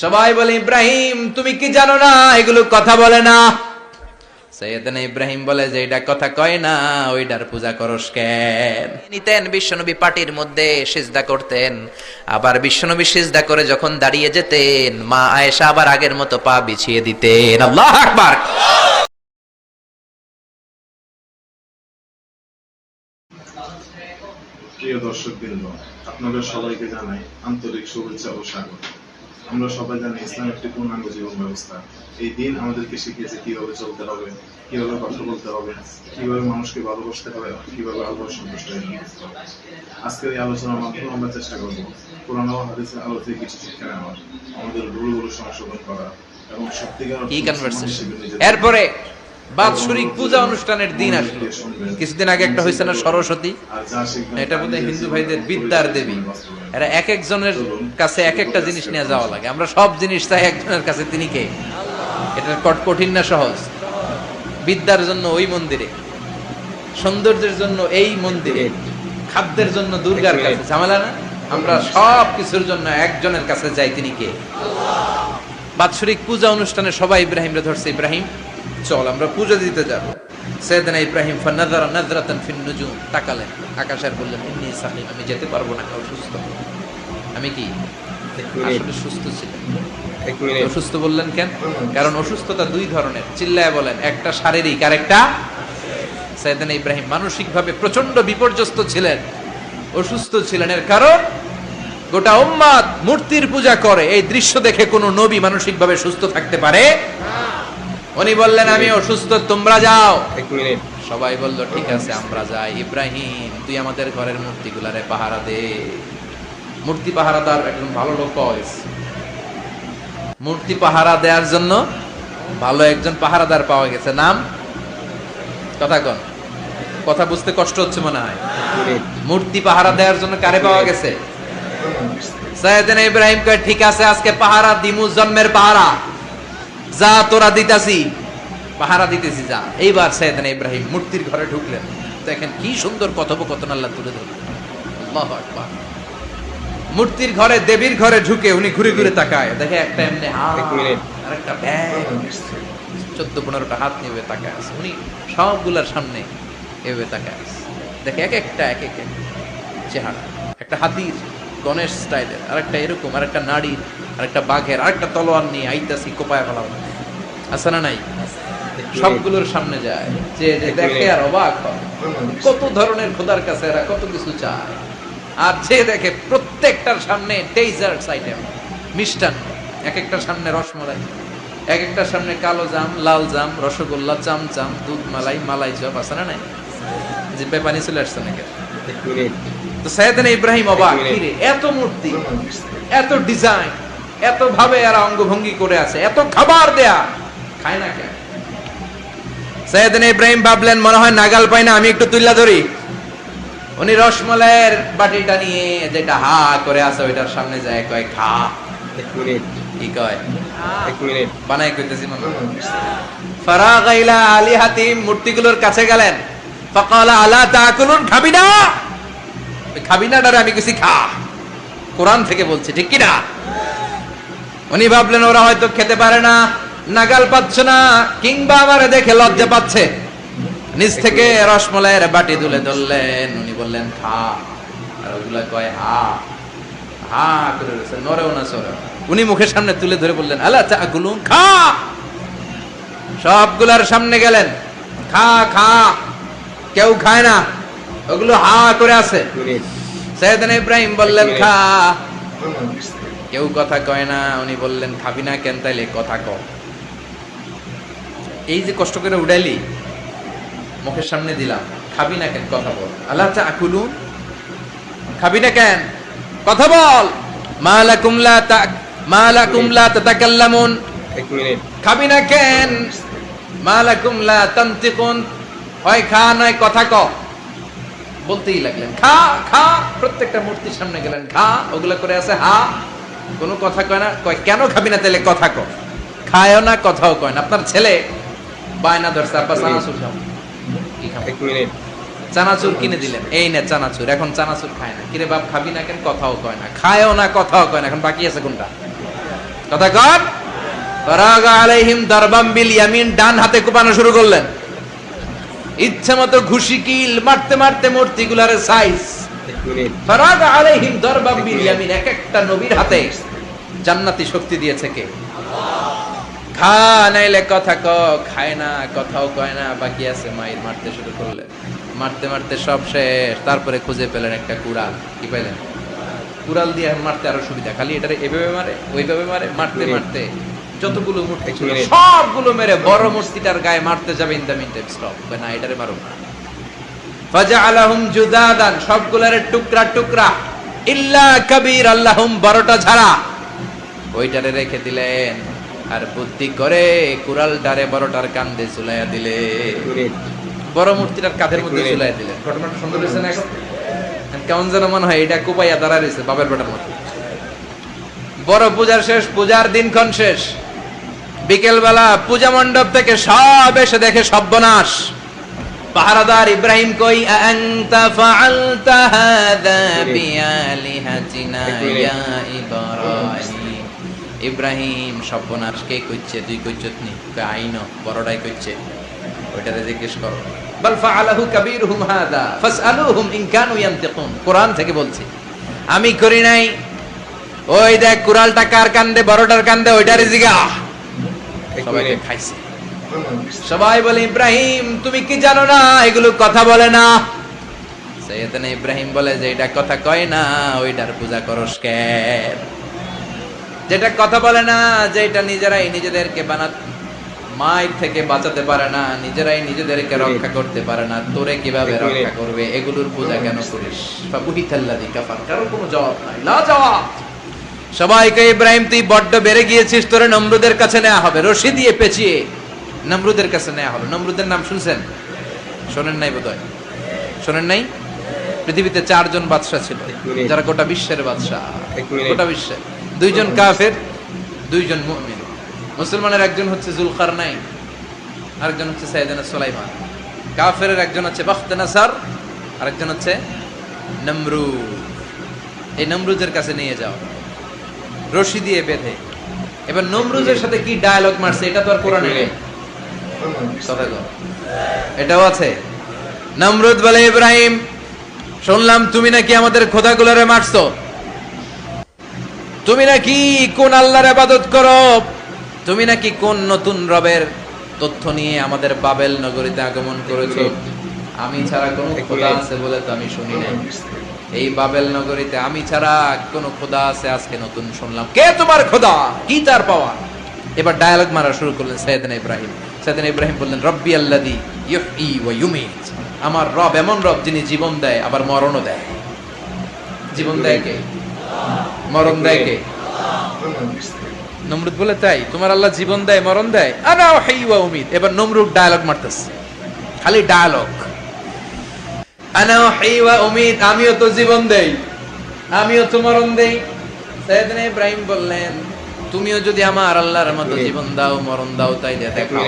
সবাই বলে ইব্রাহিম তুমি কি জানো না এগুলো কথা বলে না। সৈয়দনা ইব্রাহিম বলে যে এটা কথা কয় না, ওইটার পূজা করস কেন? নিতেন বিশ্বনবী পাটির মধ্যে সিজদা করতেন, আবার বিশ্বনবী সিজদা করে যখন দাঁড়িয়ে যেতেন মা আয়েশা আবার আগের মতো পা বিছিয়ে দিতেন। আল্লাহু আকবার। প্রিয় দর্শকবৃন্দ, আপনাদের সবাইকে জানাই আন্তরিক শুভেচ্ছা ও স্বাগত। আমরা সবাই জানি ইসলাম একটি পূর্ণাঙ্গ জীবন ব্যবস্থা। এই দিন আমাদেরকে শিখিয়েছে কিভাবে চলতে হবে, কিভাবে কথা বলতে হবে, কিভাবে মানুষকে ভালোবাসতে হবে, কিভাবে আল্লাহর সন্তুষ্ট করতে হবে। আজকের এই আলোচনার মাধ্যমে আমরা চেষ্টা করব কোরআন ও হাদিসের আলো থেকে কিছু শিক্ষা নেওয়ার, আমাদের ভুলগুলো সংশোধন করা এবং সত্যিকার এরপরে বাৎসরিক পূজা অনুষ্ঠানের দিন আসলো। কিছুদিন আগে একটা হয়েছে না সরস্বতী, এটা বোধহয় হিন্দু ভাইদের বিদ্যার দেবী। এরা এক একজনের কাছে এক একটা জিনিস নিয়ে যাওয়া লাগে। আমরা সব জিনিস চাই একজনের কাছে, তিনি কে? এটা কঠিন না সহজ? বিদ্যার জন্য ওই মন্দিরে, সৌন্দর্যের জন্য এই মন্দিরে, খাদ্যের জন্য দুর্গার কাছে, ঝামেলা না? আমরা সব কিছুর জন্য একজনের কাছে যাই, তিনি কে? বাৎসরিক পূজা অনুষ্ঠানে সবাই ইব্রাহিমরে ধরছে, ইব্রাহিম চল আমরা পূজা দিতে যাব। সাইয়েদনা ইব্রাহিম ফানাযারা নাযরাতান ফিন নুজুম, তাকালেন আকাশের, বললেন ইন্নী সাকিম, আমি যেতে পারবো না, অসুস্থ। আমি কি আসলে সুস্থ ছিলেন? অসুস্থ বললেন কেন? কারণ অসুস্থতা দুই ধরনের, চিল্লায় বলেন। একটা শারীরিক আর একটা। সাইয়েদনা ইব্রাহিম মানসিকভাবে প্রচন্ড বিপর্যস্ত ছিলেন, অসুস্থ ছিলেন। এর কারণ গোটা উম্মাত মূর্তির পূজা করে, এই দৃশ্য দেখে কোনো নবী মানসিকভাবে সুস্থ থাকতে পারে? উনি বললেন আমি অসুস্থ, তোমরা যাও। সবাই বলল ঠিক আছে আমরা যাই। ইব্রাহিম তুই আমাদের ঘরের মূর্তিগুলারে পাহারা দে। মূর্তি পাহারাদার একজন ভালো লোক পাওয়া গেছে, মূর্তি পাহারা দেওয়ার জন্য ভালো একজন পাহারাদার পাওয়া গেছে। নাম কথা কন, কথা বুঝতে কষ্ট হচ্ছে মনে হয়। মূর্তি পাহারা দেওয়ার জন্য কারে পাওয়া গেছে? সাইয়েদনা ইব্রাহিম কয় ঠিক আছে আজকে পাহারা দিমু, জন্মের পাহারা, যা তোরা দিতাছি, পাহারা দিতেছি যা। এইবার সাইয়েদনা ইব্রাহিম মূর্তির ঘরে ঢুকলেন। দেখেন কি সুন্দর কথোপকথন আল্লাহ তুলে ধরলেন। আল্লাহু আকবার। মূর্তির ঘরে, দেবীর ঘরে ঢুকে উনি ঘুরে ঘুরে তাকায়, দেখে একটা এমনি হাত আর একটা ব্যাগ, 14-15টা হাত নিয়ে তাকায় আছে। উনি সবগুলার সামনে এভাবে তাকায় আছে, দেখে এক একটা এক এক চেহারা, একটা হাতির গণেশ স্টাইলের, আর একটা এরকম, আর একটা নারীর, আর একটা বাঘের, আর একটা তলোয়ার নিয়ে আইতাছি কোপায় ফেলাম আছে না নাই? সবগুলোর সামনে যায়, যে দেখে আর অবাক হয় কত ধরনের খোদার কাছে এরা কত কিছু চায়। আর যে দেখে প্রত্যেকটার সামনে ডেজার্টস আইটেম, মিষ্টান্ন, এক একটার সামনে রসমলাই, এক একটার সামনে কালো জাম, লাল জাম, রসগোল্লা, চামচাম, দুধ মালাই, মালাই চপ আছে না নাই? যে পানি চলে আসছে নাকি? তো সাইয়েদনা ইব্রাহিম অবাক, কি রে এত মূর্তি, এত ডিজাইন, এত ভাবে এরা অঙ্গভঙ্গি করে আছে, এত খাবার দেয়া, খায় না কেন? সাইয়েদনা ইব্রাহিম ভাবলেন মনে হয় নাগাল পাই না, আমি একটু তুল্লা ধরি। উনি রসমলাইয়ের বাটিটা নিয়ে, যেটা হা করে আছে ওইটার সামনে যায়, কয় খা। কি কয়? বানাই কইতেছি মনে। ফারাগা ইলা আলিহাতিম, মূর্তিগুলোর কাছে গেলেন। ফাকালা আলা তাকুলুন, খাবি না? খাবি না ডারে আমি কিছু খা, কোরআন থেকে বলছে, ঠিক কি না? উনি ভাবলেন ওরা হয়তো খেতে পারে না, নাগাল পাচ্ছে না, কিংবা আমারে দেখে লজ্জা পাচ্ছে। নিজ থেকে রসমলাইয়ের বাটি তুলে ধরলেন, উনি বললেন খা, আর ওগুলা কয় হা হা করে রয়েছে, নরেও না সরেও। উনি মুখের সামনে তুলে ধরে বললেন আলা তাকুলুন, খা। সবগুলার সামনে গেলেন, খা খা। কেউ খায় না, ওগুলো হা করে আছে। সাইয়েদনা ইব্রাহিম বললেন খা, কেউ কথা কয় না। উনি বললেন খাবি না কেন? তাইলে কথা ক। এই যে কষ্ট করে উড়াইলি, মুখের সামনে দিলাম, খাবি না কেন? কথা বল। আল্লাহ তাকুলুন, খাবি না কেন? কথা বল। মালাকুম লা তাতাকাল্লামুন, খাবি না কেন? মালাকুম লা তানতিকুন, হয় খা নয় কথা ক। বলতেই লাগলেন খা খা। প্রত্যেকটা মূর্তির সামনে গেলেন, খা। ওগুলা করে আছে হা, কোনো কথা কয় না। কয় কেন খাবি না? তাহলে কথা ক। খায়ও না, কথাও কয় না। আপনার ছেলে বায়না ধরছে, আব্বা চানাচুর খাও। কি খাও? চানাচুর কিনে দিলেন, এই নে চানাচুর। এখন চানাচুর খায় না। কিরে বাপ খাবি না কেন? কথাও কয় না, খায়ও না, কথাও কয় না। এখন বাকি আছে কোনটা? কথা কর। ফারাগা আলাইহিম দারবাম বিল ইয়ামিন, ডান হাতে কোপানো শুরু করলেন। ইচ্ছা মতো ঘুষি কিল মারতে মারতে মূর্তিগুলার সাইজ। ফারাগা আলাইহিম দারবাম বিল ইয়ামিন, এক একটা নবীর হাতে জান্নাতি শক্তি দিয়েছে কে? খা নাইলে কথা ক, খায় না, কথাও কয় না, বাকি আছে মাইর। মারতে শুরু করলেন, মারতে মারতে সব শেষ। তারপরে খুঁজে পেলেন একটা কুড়াল। কি পাইলেন? কুড়াল দিয়ে মারতে আরো সুবিধা, খালি এটারে এভাবে মারে ওইভাবে মারে, মারতে মারতে যতগুলো মূর্তি ছিল সবগুলো মেরে বড় মূর্তিটার গায়ে মারতে যাবে, in the meantime stop, না এটারে মারো না। ফাজআলাহুম জুদাদান, সবগুলোরে টুকরা টুকরা, ইল্লা কাবীর আল্লাহুম, বড়টা ছাড়া ওইটারে রেখে দিলেন। আর বুদ্ধি করে কুড়ালটারে বড়টার কাঁধে ঝুলাইয়া দিলে, বড় মূর্তিটার কাঁধের মধ্যে ঝুলাইয়া দিলেন। ঘটনাটা সুন্দর হয়েছে না? কেমন যেন মনে হয় এটা কোপাইয়া দাঁড়া রয়েছে বাপের বেটার মতো। বড় পূজার শেষ, পূজার দিনক্ষণ শেষ। বিকেল বেলা পূজা মণ্ডপ থেকে সব এসে দেখে সর্বনাশ। পাহারাদার ইব্রাহিম কই, আনতা ফাআলতা হাযা বিআলিহাতিনা ইয়া ইব্রাহিম। ইব্রাহিম, সর্বনাশ কে কইছে? তুই কইছত নি? আইনো বড়টাই কইছে, ওইটাতে জিজ্ঞেস করো। বাল ফাআলাহু কাবীরুহুম হাযা ফাসআলুহুম ইন কানু ইয়ানতিকুন। কোরআন থেকে বলছি, আমি করি নাই। ওই দেখ কুড়ালটা কার কান্দে? বড়টার কান্দে, ওইটারে জিগা। সবাইকে খাইছে। সবাই বলে, ইব্রাহিম তুমি কি জানো না এগুলো কথা বলে না? সাইয়েদনা ইব্রাহিম বলে যে এটা কথা কয় না, ওইটার পূজা করস কেন? যেটা কথা বলে না, যেটা নিজেরাই নিজেদেরকে মায়ের থেকে বাঁচাতে পারে না, নিজেরাই নিজেদেরকে রক্ষা করতে পারে না, তোরে কিভাবে রক্ষা করবে? এগুলোর পূজা কেন করিস? ফাবুহিতাল্লাযী কাফার, কারো কোনো জবাব নাই, লা জবাব। সবাইকে, ইব্রাহিম তুই বড্ড বেড়ে গিয়েছিস, তোরে নমরুদের কাছে নেওয়া হবে, রশি দিয়ে পেঁচিয়ে নমরুদের কাছে নেওয়া হলো। নমরুদের নাম শুনছেন? শোনেন নাই বোধহয়, শোনেন নাই? পৃথিবীতে 4 জন বাদশা ছিল, যারা গোটা বিশ্বের বাদশা। গোটা বিশ্বের 2 জন কাফের, 2 জন মুমিন। মুসলমানের একজন হচ্ছে যুলকারনাইন, আরেকজন হচ্ছে সাইয়েদনা সুলাইমান। কাফেরের একজন হচ্ছে বাখতানাসার, আরেকজন হচ্ছে নমরুদ। এই নমরুদের কাছে নিয়ে যাও, রশি দিয়ে বেঁধে। এবার নমরুদের সাথে কি ডায়ালগ মারছে এটা তো আর কোরআনে নেই। কথা কও, এটাও আছে। নমরুদ বলে, ইব্রাহিম শুনলাম তুমি নাকি আমাদের খোদাগুলোরে মারছো, তুমি নাকি কোন আল্লাহর ইবাদত করো, তুমি নাকি কোন নতুন রবের তথ্য নিয়ে আমাদের বাবেল নগরীতে আগমন করেছো। আমি ছাড়া কোন খোদা আছে বলে তো আমি শুনি নাই। এই বাবেল নগরীতে আমি ছাড়া কোন খোদা আছে আজকে নতুন শুনলাম। কে তোমার খোদা? কি তার পাওয়া? এবার ডায়ালগ মারা শুরু করলেন সাইয়েদনা ইব্রাহিম। সাইয়েদনা ইব্রাহিম বললেন, রব্বি আল্লাযী ইউহয়ী ওয়া ইউমীত, আমার রব এমন রব যিনি জীবন দেয় আবার মরণও দেয়। জীবন দেয় কে? মরণ দেয় কে? নমরুদ বলে, তাই তোমার আল্লাহ জীবন দেয় মরণ দেয়? আনা উহয়ী ওয়া উমীত। এবার নমরুদ ডায়ালগ মারতেছে, খালি ডায়ালগ। আনা উহয়ী ওয়া উমীত, আমিও তো জীবন দেই, আমিও তো মরণ দেই। সাইয়েদনা ইব্রাহিম বললেন, তুমিও যদি আমার আল্লাহর মতো জীবন দাও মরণ দাও তাইলে দেখাও।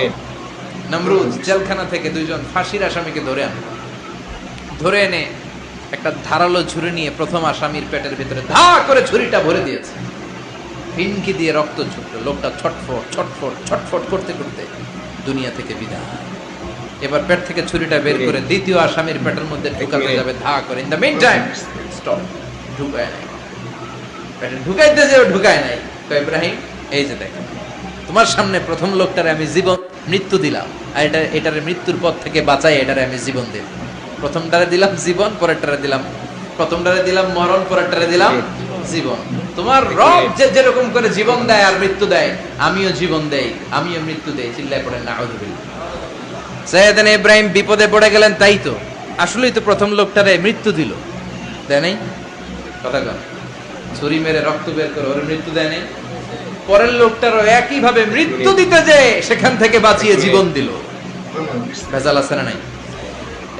নমরুদ জেলখানা থেকে 2 জন ফাঁসির আসামিকে ধরে এনে একটা ধারালো ছুরি নিয়ে প্রথম আসামির পেটের ভিতরে ধা করে ছুরিটা ভরে দিয়েছে। ফিনকি দিয়ে রক্ত ছুটলো। লোকটা ছটফট ছটফট ছটফট করতে করতে দুনিয়া থেকে বিদায়। এবার পেট থেকে ছুরিটা বের করে দ্বিতীয় আসামির পেটের মধ্যে ঢুকাতে যাবে ধা করে। In the meantime stop, ঢুকায় নাই, পেটে ঢুকাইতে যেও ঢুকায় নাই। তো ইব্রাহিম, এই যে দেখো তোমার সামনে প্রথম লোকটারে আমি মৃত্যু দিলাম, আর এটারে মৃত্যুর পথ থেকে বাঁচাই, এটারে আমি জীবন দিলাম। প্রথমটারে দিলাম জীবন, পরেরটারে দিলাম, প্রথমটারে দিলাম মরণ, পরেরটারে দিলাম জীবন। তোমার রব যেরকম করে জীবন দেয় আর মৃত্যু দেয়, আমিও জীবন দেই, আমিও মৃত্যু দেই। চিল্লায় পড়েন নাউযুবিল্লাহ। সাইয়েদনা ইব্রাহিম বিপদে পড়ে গেলেন। তাই তো, আসলেই তো প্রথম লোকটারে মৃত্যু দিল, দেয় নাই? কথা কন, ছুরি মেরে রক্ত বের করে ওর মৃত্যু দেয় নাই? পরের লোকটারও একই ভাবে মৃত্যু দিতে যে সেখান থেকে বাঁচিয়ে জীবন দিল। ভেজাল আছে না নাই?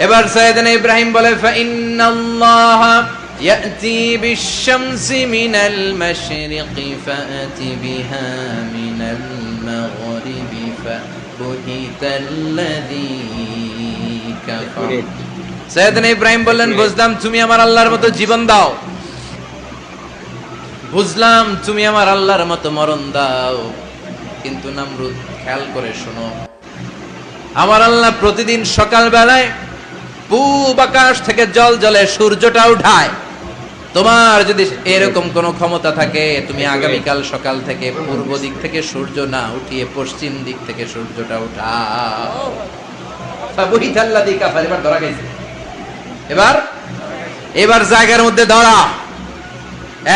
এবার সাইয়েদনা ইব্রাহিম বলে, ফাইন্নাল্লাহ ইয়াতি বিশ-শামসি মিনাল মাশরিকি ফাআতি বিহা মিনাল মাগরিবি ফাবুহিতাল্লাযী কাফার। সাইয়েদনা ইব্রাহিম বললেন, বুঝলাম তুমি আমার আল্লাহর মতো জীবন দাও, বুঝলাম তুমি আমার আল্লাহর মতো মরণ দাও, কিন্তু নমরুদ খেয়াল করে শোনো, আমার আল্লাহ প্রতিদিন সকাল বেলায় পূব আকাশ থেকে জল জলে সূর্যটা উঠায়। তোমার যদি এরকম কোন ক্ষমতা থাকে, তুমি আগামীকাল সকাল থেকে পূর্ব দিক থেকে সূর্য না উঠিয়ে পশ্চিম দিক থেকে সূর্যটা উঠাও। ফাবুহিতাল্লাযী কাফার, এবার ধরা গেছে। এবার জায়গার মধ্যে ধরা,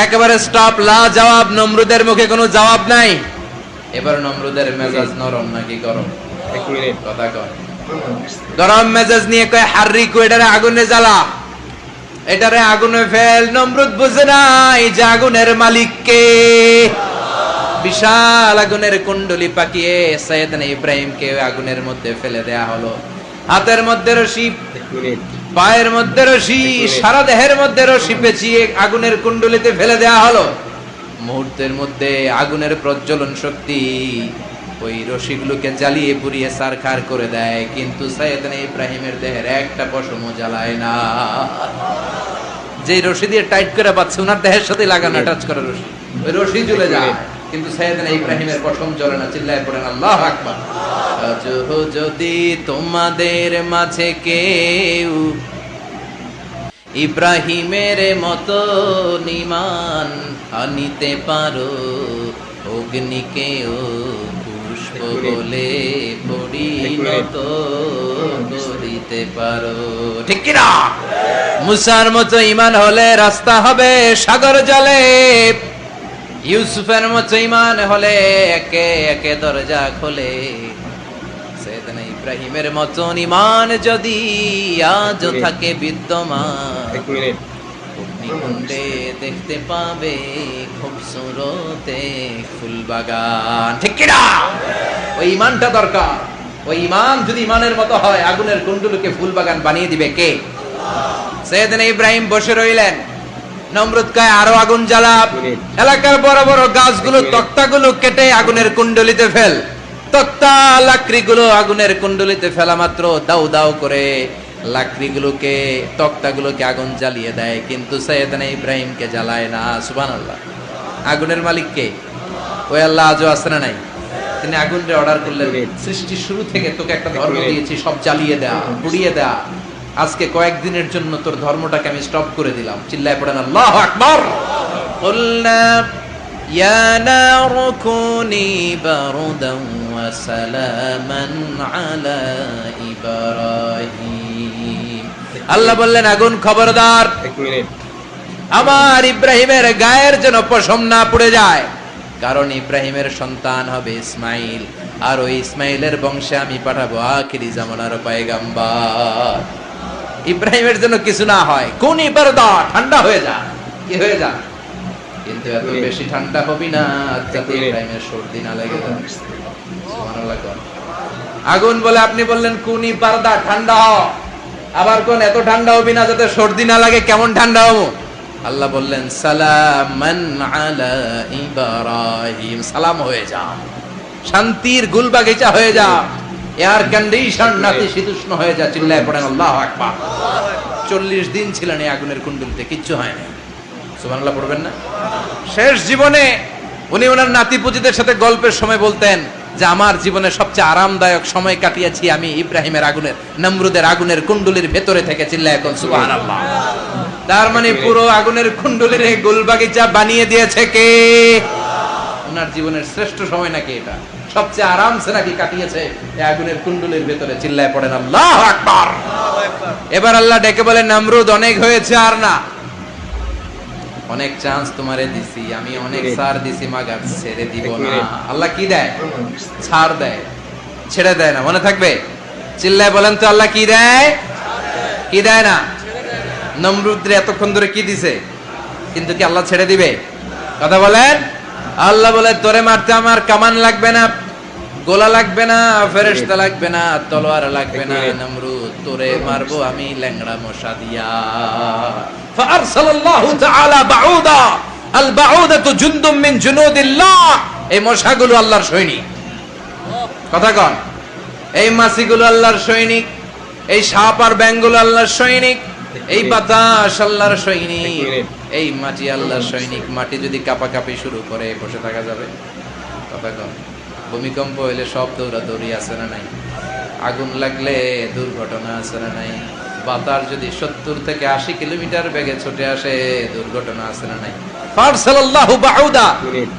একেবারে স্টপ, লা জবাব। নমরুদের মুখে কোনো জবাব নাই। এবার নমরুদের মেজাজ নরম নাকি গরম? এক মিনিট কথা কয়। গরম মেজাজ নিয়ে কয় হাররিকু, এটারে আগুনে জ্বালা, এটারে আগুনে ফেল। নমরুদ বুঝে নাই যে আগুনের মালিক কে। বিশাল আগুনের কুণ্ডলি পাকিয়ে সাইয়েদনা ইব্রাহিমকে আগুনের মধ্যে ফেলে দেয়া হলো। হাতের মধ্যে রশি, এক মিনিট পায়ের মধ্যে রশি, সারা দেহের মধ্যে রশি পেঁচিয়ে আগুনের কুণ্ডলিতে ফেলে দেয়া হলো। মুহূর্তের মধ্যে আগুনের প্রজ্বলন শক্তি ওই রশিগুলোকে জ্বালিয়ে পুড়িয়ে সারখার করে দেয়, কিন্তু সাইয়েদনা ইব্রাহিমের দেহের একটা পশমও জ্বালায় না। যে রশি দিয়ে টাইট করে পাচ্ছে, ওনার দেহের সাথে লাগানো টাচ করা রশি, ওই রশি জ্বলে যায়, কিন্তু সাইয়েদনা ইব্রাহিমের পশম জ্বলে না। চিল্লায় পড়েন আল্লাহু আকবার। যদি তোমাদের মাঝে কেউ ইব্রাহিমের মতো ঈমান আনিতে পারো, অগ্নিকেও পুষ্প বলে পরিণত করিতে পারো, ঠিক কিনা? মুসার মতো ঈমান হলে রাস্তা হবে সাগর জলে, ইউসুফের মতো ঈমান হলে একে একে দরজা খোলে। সাইয়েদনা ইব্রাহিমের মতন ঈমান যদি আজও থাকে বিদ্যমান, এক মিনিট অগ্নিকুণ্ডে দেখতে পাবে খুবসুরতে ফুল বাগান, ঠিক কিনা? ওই ঈমানটা দরকার। ওই ঈমান যদি ঈমানের মতো হয়, আগুনের কুণ্ডলকে ফুল বাগান বানিয়ে দিবে কে? সাইয়েদনা ইব্রাহিম বসে রইলেন। নমরুদ কয় আরো আগুন জ্বালা, এলাকার বড় বড় গাছগুলো তক্তাগুলো কেটে আগুনের কুণ্ডলিতে ফেল। তক্তা লাকড়িগুলো আগুনের কুণ্ডলিতে ফেলা মাত্র দাউ দাউ করে লাকড়িগুলোকে, তক্তাগুলোকে আগুন জ্বালিয়ে দেয়, কিন্তু সাইয়েদনা ইব্রাহিমকে জ্বালায় না। সুবহানাল্লাহ। আগুনের মালিক কে? ওই আল্লাহ আজও আছে না নাই? তিনি আগুনরে অর্ডার করলেন, সৃষ্টির শুরু থেকে তোকে একটা ধর্ম দিয়েছি, সব জ্বালিয়ে দেয়া, পুড়িয়ে দেয়া, আজকে কয়েকদিনের জন্য তোর ধর্মটাকে আমি স্টপ করে দিলাম। চিল্লায় পড়েন আল্লাহু আকবার। কুলনা ইয়া নারু কুনি বারদান ওয়া সালামান আলা ইব্রাহিম। আল্লাহ বললেন আগুন খবরদার, এক মিনিট আমার ইব্রাহিমের গায়ের যেন পশম না পুড়ে যায়, কারণ ইব্রাহিমের সন্তান হবে ইসমাইল, আর ওই ইসমাইলের বংশে আমি পাঠাবো আখিরি জামানার পয়গাম্বার। ইব্রাহিমের জন্য কিছু না হয়, কোন ইবারদা ঠান্ডা হয়ে যা, কি হয়ে যা, কিন্তু এত বেশি ঠান্ডা হবি না যাতে ইব্রাহিমের সর্দি না লেগে যায়। সুবহানাল্লাহ। আগুন বলে আপনি বললেন কোন ইবারদা ঠান্ডা হ, আবার কোন এত ঠান্ডা হবি না যাতে সর্দি না লাগে। কেমন ঠান্ডা হবো? আল্লাহ বললেন সালামান আলা ইব্রাহিম, সালাম হয়ে যা, শান্তির গুলবাগিচা হয়ে যা, এয়ার কন্ডিশন নাতিশীতোষ্ণ হয়ে যা। চিল্লায় পড়েন আল্লাহু আকবার। 40 দিন ছিলেন এই আগুনের কুণ্ডলিতে, কিচ্ছু হয় না। সুবহানাল্লাহ পড়বেন না? শেষ জীবনে উনি ওনার নাতিপুতিদের সাথে গল্পের সময় বলতেন যে আমার জীবনে সবচেয়ে আরামদায়ক সময় কাটিয়েছি আমি ইব্রাহিমের আগুনের, নমরুদের আগুনের কুণ্ডলির ভেতরে থেকে। চিল্লায় এখন সুবহানাল্লাহ। তার মানে পুরো আগুনের কুণ্ডলির গুলবাগিচা বানিয়ে দিয়েছে কে? ওনার জীবনের শ্রেষ্ঠ সময় নাকি এটা? সবচেয়ে আরামসে নাকি কাটিয়েছে এই আগুনের কুণ্ডলির ভেতরে। চিল্লায় পড়েন আল্লাহু আকবার। এবার আল্লাহ ডেকে বলেন নমরুদ অনেক হয়েছে, আর না, অনেক চান্স তোমারে দিছি আমি, অনেক ছাড় দিছি, মাগার ছেড়ে দিব না। আল্লাহ কি দেয়? ছাড় দেয়, ছেড়ে দেয় না। মনে থাকবে? চিল্লায় বলেন তো আল্লাহ কি দেয়? কি দেয় না? নমরুদরে এতক্ষণ ধরে কি দিছে, কিন্তু কি আল্লাহ ছেড়ে দিবে? কথা বলেন। আল্লাহ বলে তোরে মারতে আমার কামান লাগবে না, গোলা লাগবে না, ফেরেশতা লাগবে না, তলোয়ার লাগবে না, নমরুদ তোরে মারবো আমি ল্যাংড়া মশা দিয়া। ফাআরসালাল্লাহু তাআলা বাউদা, আল বাউদাতু জুনদুম মিন জুনুদিল্লাহ। এই মশাগুলো আল্লাহর সৈনিক। কথা কন। এই মাছিগুলো আল্লাহর সৈনিক, এই সাপ আর ব্যাঙগুলো আল্লাহর সৈনিক, এই বাতাস আল্লাহর সৈনিক। এই মাটি আল্লাহর সৈনিক, মাটি যদি কাঁপাকাঁপি শুরু করে বসে থাকা যাবে? কথা কম। ভূমিকম্প হইলে সব দৌড়াদৌড়ি আছে না নাই? আগুন লাগলে দুর্ঘটনা আছে না নাই? বাতাস যদি 70 থেকে 80 কিলোমিটার বেগে ছুটে আসে দুর্ঘটনা আছে না নাই? ফারসালাল্লাহু বাউদা,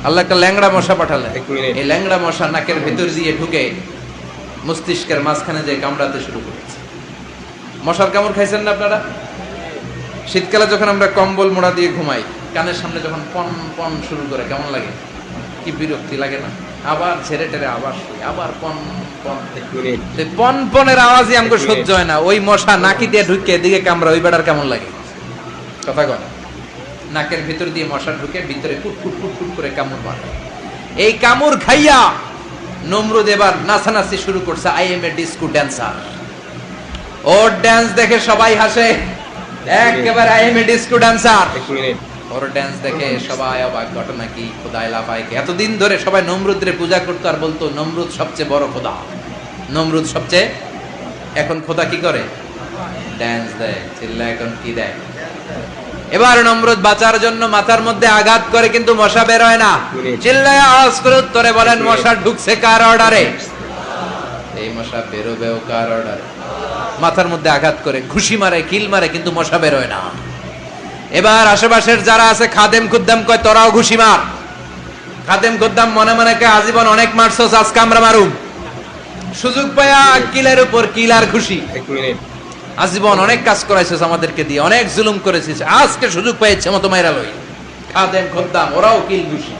আল্লাহ একটা ল্যাংড়া মশা পাঠালেন। এই ল্যাংড়া মশা নাকের ভেতর দিয়ে ঢুকে মস্তিষ্কের মাঝখানে যে কামড়াতে শুরু করেছে। মশার কামড় খাইছেন না আপনারা? শীতকালে যখন আমরা কম্বল মোড়া দিয়ে ঘুমাই, কানের সামনে যখন পন পন শুরু করে কেমন লাগে? কি বিরক্তি লাগে না? আবার ছেড়ে টেরে আবার শুই, আবার পন পন। সেই পন পনের আওয়াজই আমাকে সহ্য হয় না। ওই মশা নাকি দিয়ে ঢুকে এদিকে কামড়া, ওই বেড়ার কেমন লাগে? কথা কন। নাকের ভিতর দিয়ে মশা ঢুকে ভিতরে ফুট ফুট ফুট ফুট করে কামড় মারে। এই কামড় খাইয়া নমরুদ এবার নাচানাচি শুরু করছে। I M A disco dancer. Or dance দেখে সবাই হাসে, একেবারে I M A disco dancer. Or dance দেখে সবাই অবাক। ঘটনা কি? খোদাই লাফাইকে এতদিন ধরে সবাই নমরুদরে পূজা করতো আর বলতো নমরুদ সবচেয়ে বড় খোদা, নমরুদ সবচেয়ে। এখন খোদা কি করে? ড্যান্স দেয়। চিল্লা এখন কি দেয়? এবার নমরুদ বাঁচার জন্য মাথার মধ্যে আঘাত করে, কিন্তু মশা বের হয় না। চিল্লায় আওয়াজ করে উত্তরে বলেন, মশা ঢুকছে কার অর্ডারে? এই মশা বেরোবেও কার অর্ডারে? মাথার মধ্যে আঘাত করে ঘুষি মারে, কিল মারে, কিন্তু মশা বের হয় না। এবার আশেপাশের যারা আছে খাদেম খুদ্দাম কয়, তোরাও ঘুষি মার। খাদেম খুদ্দাম মনে মনে কয়, আজীবন অনেক মারছস, আজকে আমরা মারুম। সুযোগ পায়া কিলের উপর কিল আর ঘুষি। আজীবন অনেক কাজ করাইছিস আমাদেরকে দিয়ে, অনেক জুলুম করেছিস, আজকে সুযোগ পেয়েছে মতো মাইরা লই। খাদেম খুদ্দাম ওরাও কিল ঘুষি।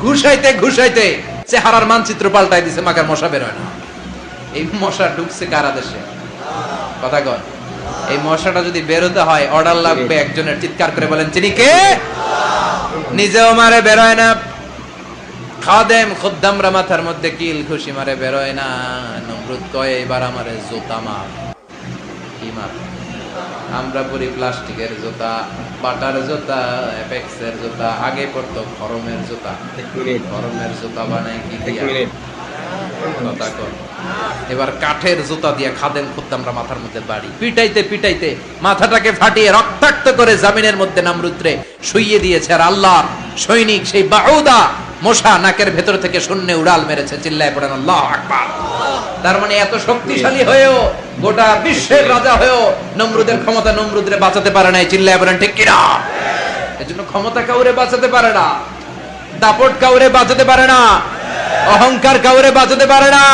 ঘুষাইতে ঘুষাইতে চেহারার মানচিত্র পাল্টাই দিছে, মাকার মশা বের হয় না। এই মশা ঢুকছে কারা দেশে? কথা কন। এই মশাটা যদি বেরোতে হয় অর্ডার লাগবে একজনের। চিৎকার করে বলেন, চিনি কে? নিজেও মারে, বেরোয় না। খাদেম খুদ্দামরা মাথার মধ্যে কিল ঘুষি মারে, বেরোয় না। নমরুদ কয়, এবার আমারে জুতা মার। কি মার? আমরা পরি প্লাস্টিকের জুতা, বাটার জুতা, অ্যাপেক্সের জুতা, আগে পড়তো খরমের জুতা। খরমের জুতা বানাই কি দিয়া? কথা কর। এবার কাঠের জুতা দিয়ে খাদেম খুদ্দামরা মাথার মধ্যে বাড়ি। পিটাইতে পিটাইতে মাথাটাকে ফাটিয়ে রক্তাক্ত করে জামিনের মধ্যে নমরুদরে শুইয়ে দিয়েছে। আর আল্লাহর সৈনিক সেই বাউদা মশা নাকের ভেতর থেকে শূন্যে উড়াল মেরেছে। চিল্লায় পড়েন আল্লাহু আকবার। তার মানে এত শক্তিশালী হয়েও, গোটা বিশ্বের রাজা হয়েও নমরুদের ক্ষমতা নমরুদরে বাঁচাতে পারে নাই। চিল্লায় পড়েন ঠিক কিনা? এজন্য ক্ষমতা কাউরে বাঁচাতে পারে না, দাপট কাউরে বাঁচাতে পারে না, অহংকার কাউরে বাঁচাতে পারে না,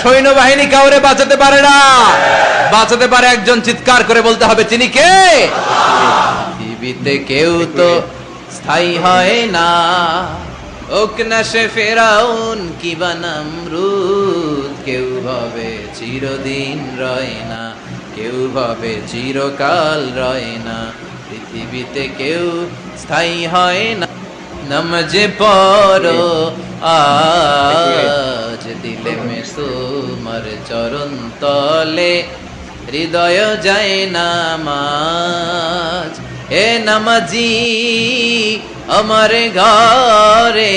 সৈন্যবাহিনী কাউরে বাঁচাতে পারে না। বাঁচাতে পারে একজন। চিৎকার করে বলতে হবে, তিনি কে? পৃথিবীতে কেউ তো স্থায়ী হয় না, ওক না সে ফেরাউন কিবা নমরুদ। কেউ ভাবে চিরদিন রয় না, কেউ ভাবে চিরকাল রয় না। পৃথিবীতে কেউ স্থায়ী হয় না। নমজে পড়ো আজ দিলে মে তোমার চরণ তলে, হৃদয় যায় নামাজ। এ নামাজি আমার ঘরে,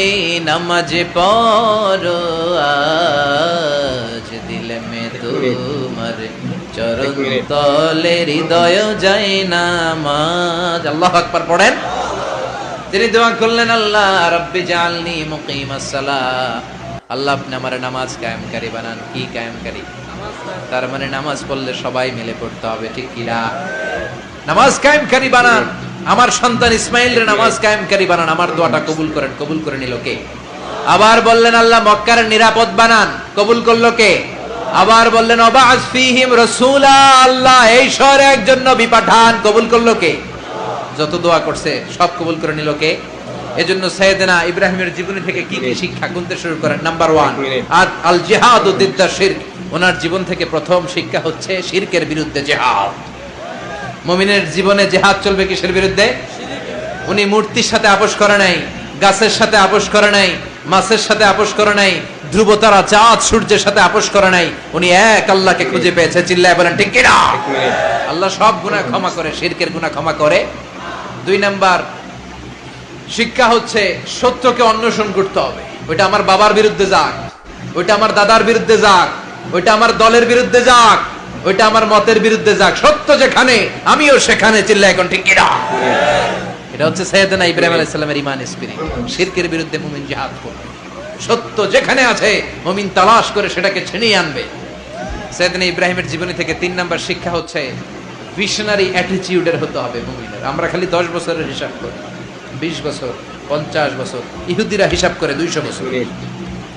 নামাজে পড়ো আজ দিলে মে তোমার চরণ তলে, হৃদয় যায় নামাজ। আল্লাহু আকবার পড়েন। তিনি দোয়া করলেন, আল্লাহ রাব্বি জাআলনি মুকিমাস সালাহ। আল্লাহ আপনি আমার নামাজ কায়েমকারী বানান। কি কায়েমকারী? তার মানে নামাজ পড়লে সবাই মিলে পড়তে হবে, ঠিক কি না? নামাজ কায়েমকারী বানান। আমার সন্তান ইসমাইলের নামাজ কায়েমকারী বানান। আমার দোয়াটা কবুল করেন। কবুল করে নিল কে? আবার বললেন, আল্লাহ মক্কার নিরাপদ বানান। কবুল করলো কে? আবার বললেন, ওয়াবা'আস ফীহিম রাসূলা। আল্লাহ এই শহরে একজন নবী পাঠান। কবুল করলো কে? যত দোয়া করছে সব কবুল করে নিল কে? এজন্য সাইয়েদনা ইব্রাহিমের জীবনী থেকে কি কি শিক্ষা গুনতে শুরু করেন। নাম্বার 1, আল জিহাদু দিদ্দা শিরক। ওনার জীবন থেকে প্রথম শিক্ষা হচ্ছে শিরকের বিরুদ্ধে জিহাদ। মুমিনের জীবনে জিহাদ চলবে কিসের বিরুদ্ধে? উনি মূর্তির সাথে আপোষ করে নাই, গাছের সাথে আপোষ করে নাই, মাছের সাথে আপোষ করে নাই, ধ্রুব তারা, চাঁদ, সূর্যের সাথে আপোষ করে নাই। উনি এক আল্লাহকে খুঁজে পেয়েছে। চিল্লায় বলেন ঠিক কি না? আল্লাহ সব গুনাহ ক্ষমা করে, শিরকের গুনাহ ক্ষমা করে। 2 নাম্বার শিক্ষা হচ্ছে সত্যকে অন্বেষণ করতে হবে। ওইটা আমার বাবার বিরুদ্ধে যাক, ওইটা আমার দাদার বিরুদ্ধে যাক, ওইটা আমার দলের বিরুদ্ধে যাক, ওইটা আমার মতের বিরুদ্ধে যাক, সত্য যেখানে আমিও সেখানে। চিল্লায় এখন ঠিক কিনা? এটা হচ্ছে সাইয়েদনা ইব্রাহিম আলাইহিস সালামের ঈমান স্পিরিট। শিরকের বিরুদ্ধে মুমিন জিহাদ করবে, সত্য যেখানে আছে মুমিন তালাশ করে সেটাকে ছিনিয়ে আনবে। সাইয়েদনা ইব্রাহিমের জীবনী থেকে 3 নাম্বার শিক্ষা হচ্ছে ভিশনারি অ্যাটিটিউডের হতে হবে মুমিনের। আমরা খালি 10 বছরের হিসাব করি, 20 বছর, 50 বছর, ইহুদিরা হিসাব করে 200 বছর।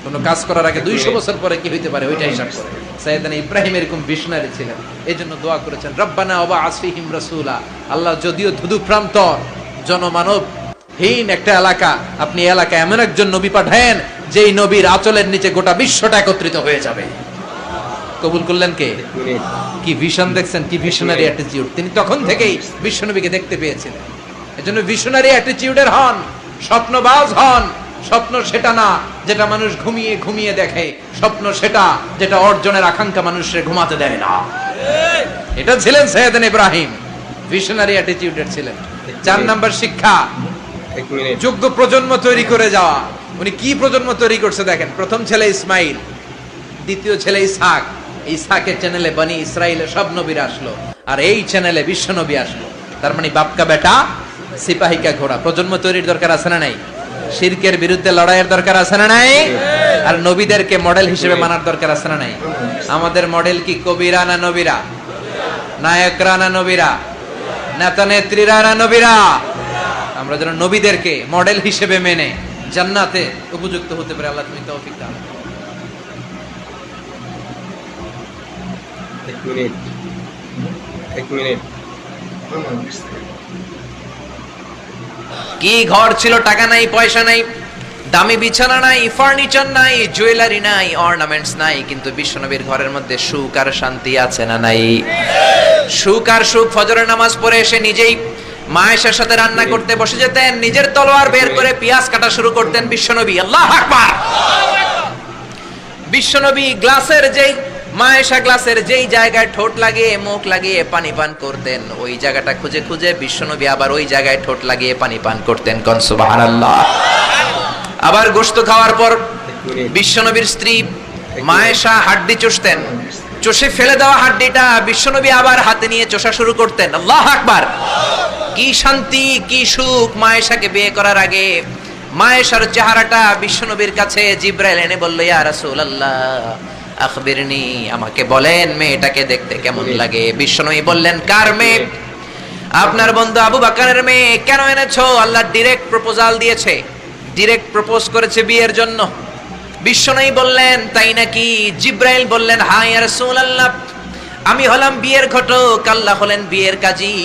কোনো কাজ করার আগে 200 বছর পরে কি হইতে পারে ওইটা হিসাব করে। সাইয়েদনা ইব্রাহিম এরকম ভিশনারি ছিলেন, এজন্য দোয়া করেছেন রব্বানা ওয়াবআস ফীহিম রাসূলা। আল্লাহ যদিও ধুধুপ্রান্ত জনমানব হীন একটা এলাকা, আপনি এলাকায় এমন একজন নবী পাঠায়েন যেই নবীর আঁচলের নিচে গোটা বিশ্বটা একত্রিত হয়ে যাবে। কবুল করলেন কে? কি ভিশন দেখছেন, কি ভিশনারি অ্যাটিটিউড। তিনি তখন থেকেই বিশ্বনবীকে দেখতে পেয়েছিলেন। এজন্য ভিশনারি অ্যাটিটিউডের হন, স্বপ্নবাজ হন। স্বপ্ন সেটা না যেটা মানুষ ঘুমিয়ে ঘুমিয়ে দেখে, স্বপ্ন সেটা যেটা অর্জনের আকাঙ্ক্ষা মানুষের ঘুমাতে দেয় না। এটা ছিলেন সাইয়েদনা ইব্রাহিম, ভিশনারি অ্যাটিটিউডের ছিলেন। 4 নাম্বার শিক্ষা, যোগ্য প্রজন্ম তৈরি করে যাওয়া। উনি কি প্রজন্ম তৈরি করছে দেখেন। প্রথম ছেলে ইসমাইল, দ্বিতীয় ছেলে ইসহাক। ইসহাকের চ্যানেলে বনি ইসরাইলের সব নবীরা আসলো, আর এই চ্যানেলে বিশ্ব নবী আসলো। তার মানে বাপকা বেটা সিপাহিকা ঘোড়া। প্রজন্ম তৈরির দরকার আছে না নাই? শিরকের বিরুদ্ধে লড়াইয়ের দরকার আছে না নাই? আর নবীদেরকে মডেল হিসেবে মানার দরকার আছে না নাই? আমাদের মডেল কি কবিরা না নবীরা? নায়করা না নবীরা? নেতা নেত্রীরা না নবীরা? আমরা যেন নবীদেরকে মডেল হিসেবে মেনে জান্নাতে উপযুক্ত হতে পারে। আল্লাহ তুমি তৌফিক দাও। এক মিনিট। কি ঘর ছিল, টাকা নাই, পয়সা নাই, দামি বিছানা নাই, ফার্নিচার নাই, জুয়েলারি নাই, অর্নামেন্টস নাই, কিন্তু বিশ্বনবীর ঘরের মধ্যে সুখ আর শান্তি আছে না নাই? সুখ আর সুখ। ফজরের নামাজ পড়ে এসে নিজেই মা আয়েশার সাথে রান্না করতে বসে যেতেন, নিজের তলোয়ার বের করে পেঁয়াজ কাটা শুরু করতেন বিশ্বনবী। আল্লাহু আকবার। বিশ্বনবী গ্লাসের যেই মা আয়েশা গ্লাসের যেই জায়গায় ঠোঁট লাগিয়ে মুখ লাগিয়ে পানি পান করতেন, ওই জায়গাটা খুঁজে খুঁজে বিশ্বনবী আবার ওই জায়গায় ঠোঁট লাগিয়ে পানি পান করতেন। কোন সুবহানাল্লাহ। আবার গোশত খাওয়ার পর বিশ্বনবীর স্ত্রী মা আয়েশা হাড্ডি চুষতেন, চষে ফেলে দেওয়া হাড্ডিটা বিশ্বনবী আবার হাতে নিয়ে চষা শুরু করতেন। আল্লাহু আকবার। কি শান্তি, কি সুখ। মা আয়েশাকে বিয়ে করার আগে মা আয়েশার চেহারাটা বিশ্বনবীর কাছে জিবরাইল এনে বলল, ইয়া রাসূলুল্লাহ আখবিরনি, আমাকে বলেন মেয়েটাকে দেখতে কেমন লাগে। বিশ্বনবী বললেন, কার মেয়ে? আপনার বন্ধু আবু বকরের মেয়ে। কেন এনেছো? আল্লাহ ডাইরেক্ট প্রপোজাল দিয়েছে, ডাইরেক্ট প্রপোজ করেছে বিয়ের জন্য। বিশ্বনবী বললেন, তাই নাকি? জিবরাইল বললেন, হ্যাঁ ইয়া রাসূলুল্লাহ, আমি হলাম বিয়ের ঘটক, আল্লাহ হলেন বিয়ের কাজী।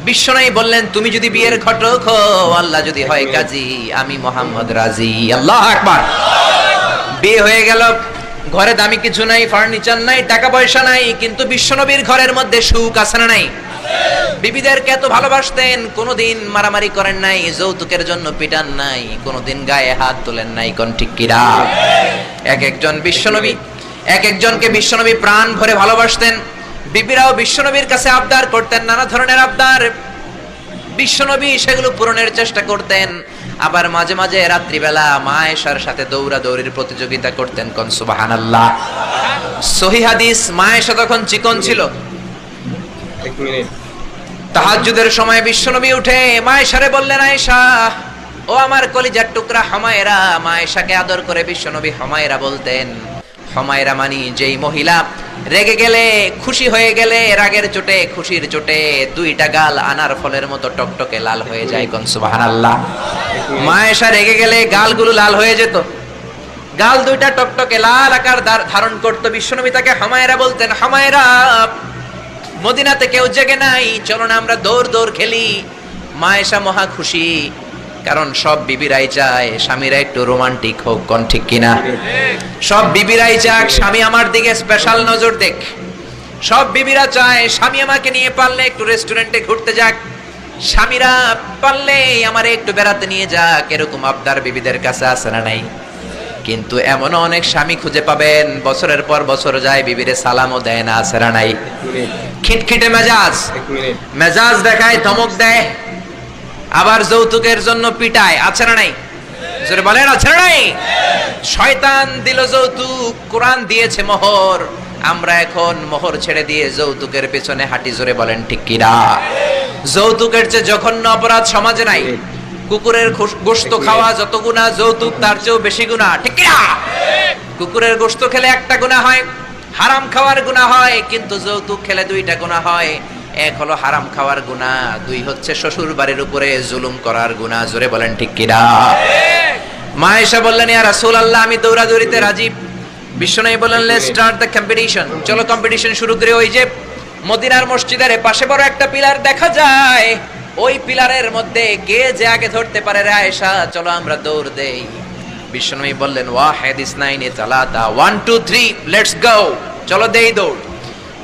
বিশ্বনবী বললেন, তুমি যদি বিয়ের ঘটক হও, আল্লাহ যদি হয় কাজী, আমি মুহাম্মদ রাজি। আল্লাহু আকবার। বিয়ে হয়ে গেল। ঘরে দামি কিছু নাই, ফার্নিচার নাই, টাকা পয়সা নাই, কিন্তু বিশ্বনবীর ঘরের মধ্যে সুখ আছে না নাই? বিবিদেরকে এত ভালোবাসতেন, কোনোদিন মারামারি করেন নাই, যৌতুকের জন্য পিটান নাই, কোনোদিন গায়ে হাত তোলেন নাই। কোন ঠিক কিরা? এক একজনকে বিশ্বনবী প্রাণ ভরে ভালোবাসতেন। বিবিরাও বিশ্বনবীর কাছে আবদার করতেন, নানা ধরনের আবদার। বিশ্বনবী সেগুলো পূরণের চেষ্টা করতেন। আবার মাঝে মাঝে রাত্রিবেলা মা আয়েশার সাথে দৌড়াদৌড়ির প্রতিযোগিতা করতেন। কোন সুবহানাল্লাহ। সহিহ হাদিস, মা আয়েশা তখন চিকন ছিল। এক মিনিট। তাহাজ্জুদের সময় বিশ্বনবী উঠে মা আয়েশারে বললেন, আয়েশা ও আমার কলিজার টুকরা হুমায়রা। মা আয়েশাকে আদর করে বিশ্বনবী হুমায়রা বলতেন। হুমায়রা মানে যেই মহিলা রেগে গেলে, খুশি হয়ে গেলে, রাগের চোটে, খুশির চোটে দুইটা গাল আনার ফলের মতো টকটকে লাল হয়ে যায়। কোন সুবহানাল্লাহ। মা আয়েশা রেগে গেলে গালগুলো লাল হয়ে যেত, গাল দুইটা টকটকে লাল আকার ধারণ করত। বিশ্বনবী তাকে হুমায়রা বলতেন, হুমায়রা মদিনাতে কেউ জেগে নাই, চলো না আমরা দৌড় দৌড় খেলি। মা আয়েশা মহা খুশি, কারণ সব বিবিরাই চায় স্বামীরা একটু রোমান্টিক হোক। কোন ঠিক কিনা? সব বিবিরাই চায় স্বামী আমার দিকে স্পেশাল নজর দেখ। সব বিবিরা চায় স্বামী আমাকে নিয়ে পারলে একটু রেস্টুরেন্টে ঘুরতে যাক, স্বামীরা পারলে আমারে একটু বেড়াতে নিয়ে যাক। এরকম আবদার বিবিদের কাছে আছে না নাই? কিন্তু এমনও অনেক স্বামী খুঁজে পাবেন, বছরের পর বছর যায়, বিবিরে সালামও দেয় না। আছে না নাই? খিটখিটে মেজাজ, মেজাজ দেখায়, ধমক দেয়, আবার যৌতুকের জন্য পিটায়। আছে না নাই? জোরে বলেন, আছে না নাই? শয়তান দিল যৌতুক, কোরআন দিয়েছে মোহর। আমরা এখন মোহর ছেড়ে দিয়ে যৌতুকের পেছনে হাঁটি। জোরে বলেন ঠিক কিনা? যৌতুকের চেয়ে জঘন্য অপরাধ সমাজে নাই। কুকুরের গোশত খাওয়া যত গুনাহ, যৌতুক তার চেয়েও বেশি গুনাহ, ঠিক কি না? কুকুরের গোশত খেলে একটা গুনাহ হয়, হারাম খাওয়ার গুনাহ হয়, কিন্তু যৌতুক খেলে দুইটা গুনাহ হয়। এক হলো হারাম খাওয়ার গুনাহ, দুই হচ্ছে শ্বশুর বাড়ির উপরে জুলুম করার গুনাহ। জোরে বলেন ঠিক কি না? মা আয়েশা বললেন, ইয়া রাসূলুল্লাহ, আমি দৌড়াদৌড়িতে রাজি। বিশ্বনবী বললেন, লেটস স্টার্ট দ্য কম্পিটিশন, চলো কম্পিটিশন শুরু করি। ওই যে মদিনার মসজিদের পাশে বড় একটা পিলার দেখা যায়, ওই পিলারের মধ্যে কে যে আগে ধরতে পারে রে আয়েশা, চলো আমরা দৌড় দেই। বিশ্বনবী বললেন, ওয়াহিদ ইসনাইনি সালাতা, 1 2 3 লেটস গো, চলো দেই দৌড়।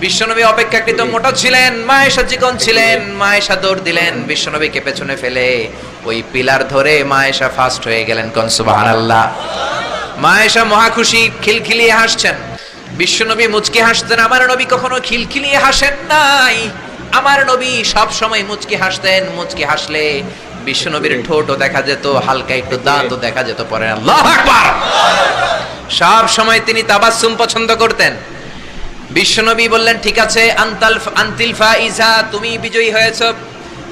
বিশ্বনবী অপেক্ষাকৃত মোটা ছিলেন, মা আয়েশা চিকন ছিলেন। মা আয়েশা দৌড় দিলেন, বিশ্বনবীকে পেছনে ফেলে ওই পিলার ধরে মা আয়েশা ফার্স্ট হয়ে গেলেন। কোন সুবহানাল্লাহ। মা আয়েশা মহা খুশি, খিলখিলিয়ে হাসছেন। বিশ্বনবী মুচকি হাসতেন। আমার নবী কখনো খিলখিলিয়ে হাসেন নাই, আমার নবী সব সময় মুচকি হাসতেন। মুচকি হাসলে বিশ্বনবীর ঠোঁটও দেখা যেত, হালকা একটু দাঁতও দেখা যেত। পরে আল্লাহু আকবার। সব সময় তিনি তাবাসসুম পছন্দ করতেন। বিশ্বনবী বললেন, ঠিক আছে, আনতিল ফাইজা, তুমি বিজয়ী হয়েছো।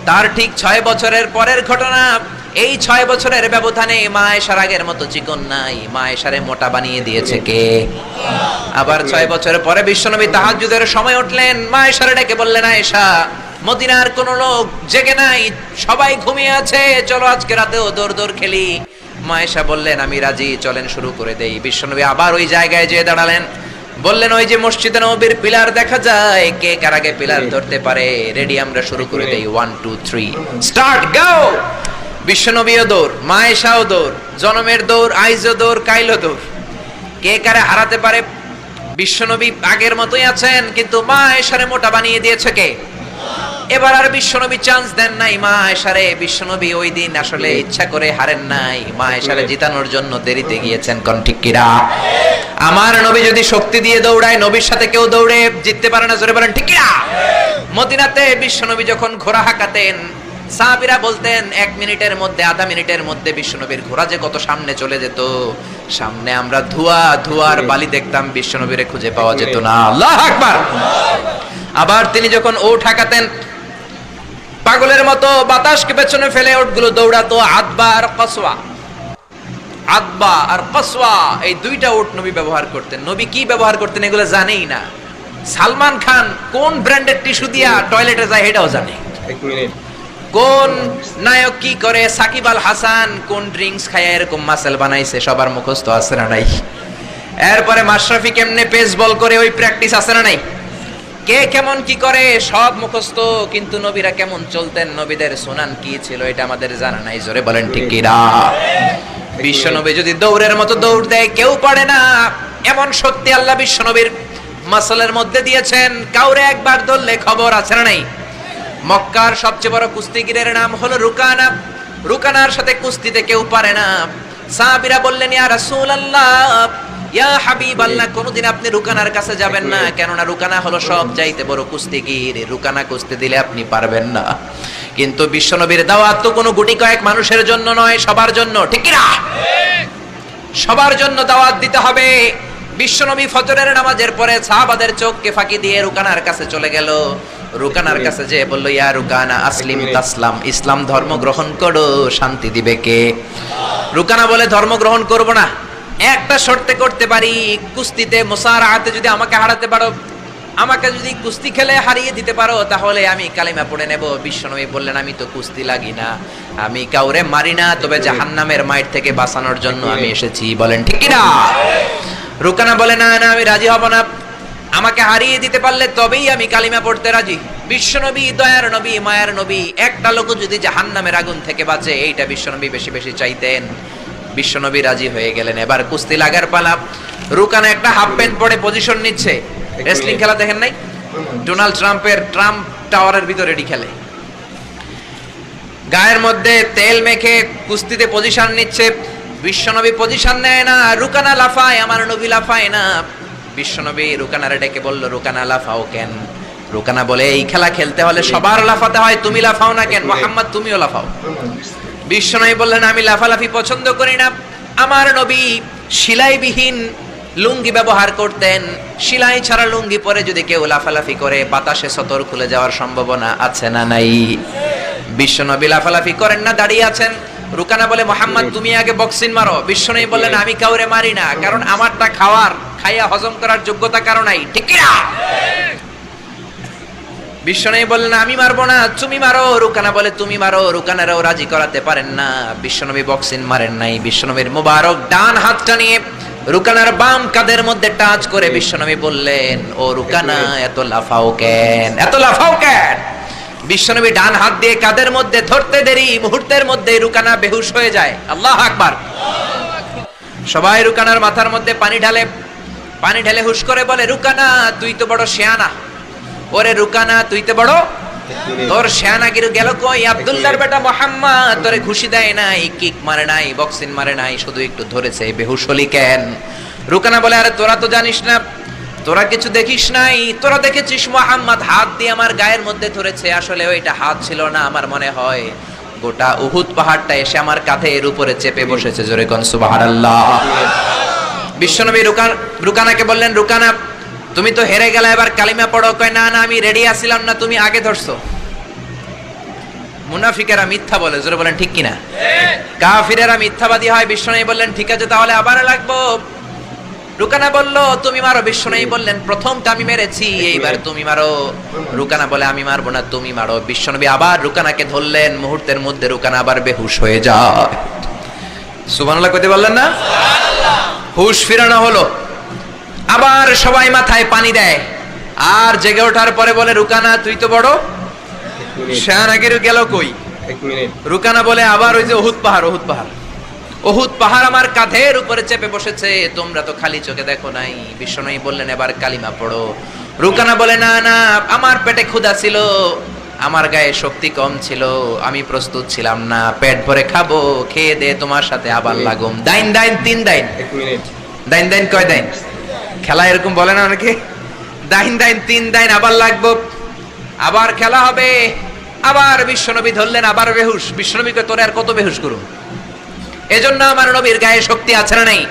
তার ঠিক 6 বছরের পরের ঘটনা। এই 6 বছরের ব্যবধানে মা আয়েশার আগের মতো চিকন নাই, মা আয়েশারে মোটা বানিয়ে দিয়েছে কে? আবার 6 বছর পরে বিশ্বনবী তাহাজ্জুদের সময় উঠলেন, মা আয়েশারে ডেকে বললেন, আয়েশা, মদিনার কোন লোক জেগে নাই, সবাই ঘুমিয়ে আছে, চলো আজকে রাতেও দৌড় খেলি। মা আয়েশা বললেন, আমি রাজি, চলেন শুরু করে দেই। বিশ্বনবী আবার ওই জায়গায় যেয়ে দাঁড়ালেন, বললেন, ওই যে মসজিদে নববীর পিলার দেখা যায়, কে কার আগে পিলার ধরতে পারে? রেডি, আমরা শুরু করে দেই। 1 2 3 স্টার্ট, গো। বিশ্বনবীও দৌড়, মা আয়েশাও দৌড়, জনমের দৌড়, আইজও দৌড়, কাইলও দৌড়। কে কারে হারাতে পারে? বিশ্বনবী আগের মতোই আছেন, কিন্তু মা আয়েশারে মোটা বানিয়ে দিয়েছে কে? এবার আর বিশ্বনবী চান্স দেন নাই মা আয়েশারে। বিশ্বনবী ওই দিন আসলে ইচ্ছা করে হারেন নাই, মা আয়েশারে জিতানোর জন্য দেরিতে গিয়েছেন। কোন ঠিক কিরা? আমার নবী যদি শক্তি দিয়ে দৌড়ায়, নবীর সাথে কেউ দৌড়ে জিততে পারে না। জোরে বলেন ঠিক কিরা? মদিনাতে বিশ্বনবী যখন ঘোড়া হাঁকাতেন, সাহাবীরা বলতেন 1 মিনিটের মধ্যে, আধা মিনিটের মধ্যে বিশ্বনবীর ঘোড়া যে কত সামনে চলে যেত। সামনে আমরা ধোঁয়ার বালি দেখতাম, বিশ্বনবীরে খুঁজে পাওয়া যেত না। আল্লাহু আকবার। আবার তিনি যখন ওট হাঁকাতেন, পাগলের মতো বাতাসকে পেছনে ফেলে ওটগুলো দৌড়াতো। আদবা আর কসওয়া, এই দুইটা ওট নবী ব্যবহার করতেন। নবী কি ব্যবহার করতেন এগুলো জানেই না। সালমান খান কোন ব্র্যান্ডের টিস্যু দিয়া টয়লেটে যায় এটাও জানে। 1 মিনিট। কোন নায়ক কি করে, সাকিব আল হাসান কোন ড্রিঙ্কস খায় এরকম মাসেল বানাইছে, সবার মুখস্থ আছে না নাই? এরপরে মাশরাফি কেমনে পেস বল করে, ওই প্র্যাকটিস আছে না নাই? কে কেমন কি করে সব মুখস্থ, কিন্তু নবীরা কেমন চলতেন, নবীদের সুনান কি ছিল, এটা আমাদের জানা নাই। জোরে বলেন ঠিক কি না? বিশ্বনবী যদি দৌড়ের মতো দৌড় দেয়, কেউ পারে না। এমন শক্তি আল্লাহ বিশ্বনবীর মাসলের মধ্যে দিয়েছেন, কাউরে একবার ধরলে খবর আছে না নাই? মক্কার সবচেয়ে বড় কুস্তিগিরের নাম হলো রুকানা। রুকানার সাথে কুস্তিতে কেউ পারে না। সাহাবীরা বললেন, ইয়া রাসূলুল্লাহ, ইয়া হাবিবাল্লাহ, কোনদিন আপনি রুকানার কাছে যাবেন না, কেননা রুকানা হলো সব চাইতে বড় কুস্তিগির, রুকানা কুস্তি দিলে আপনি পারবেন না। কিন্তু বিশ্বনবীর দাওয়াত তো কোনো গুটি কয়েক মানুষের জন্য নয়, সবার জন্য, ঠিক কি না? সবার জন্য দাওয়াত দিতে হবে। বিশ্বনবী ফজরের নামাজের পরে সাহাবাদের চোখকে ফাঁকি দিয়ে রুকানার কাছে চলে গেল। রুকানার কাছে যে বলল, ইয়া রুকানা আসলিম তাসলাম, ইসলাম ধর্ম গ্রহণ করো, শান্তি দিবে কে? রুকানা বলে, ধর্ম গ্রহণ করব না, একটা শর্তে করতে পারি, কুস্তিতে মুসারাআতে যদি আমাকে হারাতে পারো, আমাকে যদি কুস্তি খেলে হারিয়ে দিতে পারো, তাহলে আমি কালিমা পড়ে নেব। বিশ্বনবী বললেন, আমি তো কুস্তি লাগি না, আমি কাউরে মারি না, তবে জাহান্নামের মাইর থেকে বাঁচানোর জন্য আমি এসেছি। বলেন ঠিক কি না? রুকানা বলে, না না, আমি রাজি হব না, আমাকে হারিয়ে দিতে পারলে তবেই আমি কালিমা পড়তে রাজি। বিশ্বনবী দয়ার নবী, মায়ার নবী, একটা লোক যদি জাহান্নামের আগুন থেকে বাঁচে, এইটা বিশ্বনবী বেশি বেশি চাইতেন। বিশ্বনবী রাজি হয়ে গেলেন। এবার কুস্তি লাগার পালা। রুকানা একটা হাফ প্যান্ট পরে পজিশন নিচ্ছে। রেসলিং খেলা দেখেন নাই? ডোনাল্ড ট্রাম্পের ট্রাম্প টাওয়ারের ভিতরে এটি খেলে, গায়ের মধ্যে তেল মেখে কুস্তিতে পজিশন নিচ্ছে। বিশ্বনবী পজিশন নেয় না, রুকানা লাফায়, আমার নবী লাফায় না। বিশ্বনবী রুকানারে ডেকে বলল, রুকানা লাফাও কেন? রুকানা বলে, এই খেলা খেলতে হলে সবার লাফাতে হয়, তুমি লাফাও না কেন? মুহাম্মদ তুমিও লাফাও। বিশ্বনবী বললেন, আমি লাফালাফি পছন্দ করি না, আমার নবী সেলাইবিহীন লুঙ্গি ব্যবহার করতেন। সেলাই ছাড়া লুঙ্গি পরে যদি কেউ লাফালাফি করে বাতাসে সতর খুলে যাওয়ার সম্ভাবনা আছে না নাই? বিশ্বনবী লাফালাফি করেন না, দাঁড়িয়ে আছেন। রুকানা বলে, মোহাম্মদ তুমি আগে বক্সিং মারো। বিশ্বনবী বললেন, আমি কাউরে মারি না, কারণ আমারটা খাইয়া হজম করার যোগ্যতা কারো নাই, ঠিক কি না? বিশ্বনবী বললেন, আমি মারবো না, তুমি মারো। রুকানা বলে, তুমি মারো। রুকানারাও রাজি করাতে পারেন না। বিশ্বনবী বক্সিং মারেন নাই। বিশ্বনবীর মুবারক ডান হাতটা নিয়ে রুকানার বাম কাঁধের মধ্যে টাচ করে বিশ্বনবী বললেন, ও রুকানা, এত লাফাও কেন, এত লাফাও কেন? বিশ্বনবী ডান হাত দিয়ে কাঁধের মধ্যে ধরতে দেরি, মুহূর্তের মধ্যে রুকানা বেহুশ হয়ে যায়। আল্লাহু আকবার। সবাই রুকানার মাথার মধ্যে পানি ঢালে হুশ করে বলে, রুকানা তুই তো বড় শিয়ানা। ওরে রুকানা তুই তো বড়, তোর শিয়ানাগিরি গেল কই? আব্দুল্লাহর বেটা মুহাম্মদ তোরে ঘুষি দেয় নাই, কিক মারে নাই, বক্সিং মারে নাই, শুধু একটু ধরেছে, বেহুশ হলি কেন? রুকানা বলে, আরে তোরা তো জানিস না, তোরা কিছু দেখিস নাই, তোরা দেখেছিস মুহাম্মদ হাত দিয়ে আমার গায়ের মধ্যে ধরেছে। আসলে ওইটা হাত ছিল না, আমার মনে হয় গোটা উহুদ পাহাড়টা এসে আমার কাঁধের উপরে চেপে বসেছে। জোরে কোন সুবহানাল্লাহ। বিশ্বনবী রুকানাকে বললেন, রুকানা তুমি তো হেরে গেলে, এবার কালিমা পড়ো। কয়, না না, আমি রেডি আছিলাম না, তুমি আগে ধরছো। মুনাফিকেরা মিথ্যা বলে, জোরে বলেন ঠিক কিনা? কাফিরেরা মিথ্যাবাদী হয়। বিশ্বনবী বললেন, ঠিক আছে তাহলে আবার লাগবো। রুকানা বলল, তুমি মারো। বিশ্বনবী বললেন, প্রথমটা আমি মেরেছি, এইবার তুমি মারো। রুকানা বলে, আমি মারবো না, তুমি মারো। বিশ্বনবী আবার রুকানাকে ধরলেন। মুহূর্তের মধ্যে রুকানা আবার বেহুশ হয়ে যায়। সুবহানাল্লাহ কইতে বললেন না? হুশ ফিরানো হলো। আবার সবাই মাথায় পানি দেয়। আর জেগে ওঠার পরে বলে, রুকানা তুই তো বড় শিয়ানাগিরি গেল কই? 1 মিনিট। রুকানা বলে, আবার ওই যে উহুদ পাহাড় আমার কাঁধের উপরে চেপে বসেছে, তোমরা তো খালি চোখে দেখো নাই। বিশ্বনবী বললেন, এবার কালিমা পড়ো। রুকানা বলে, না না, আমার পেটে ক্ষুধা ছিল, আমার গায়ে শক্তি কম ছিল, আমি প্রস্তুত ছিলাম না, পেট ভরে খাবো, খেয়ে দে তোমার সাথে আবার লাগুম। দাইন 3 1 মিনিট। দাইন কয় দাইন? খেলা এরকম বলে না অনেকে, দাইন 3 আবার লাগবো, আবার খেলা হবে। আবার বিশ্বনবী ধরলেন, আবার বেহুশ। বিশ্বনবীকে তোরে আর কত বেহুশ করুন? এজন্য আমার নবীর গায়ে শক্তি আছে না নাই?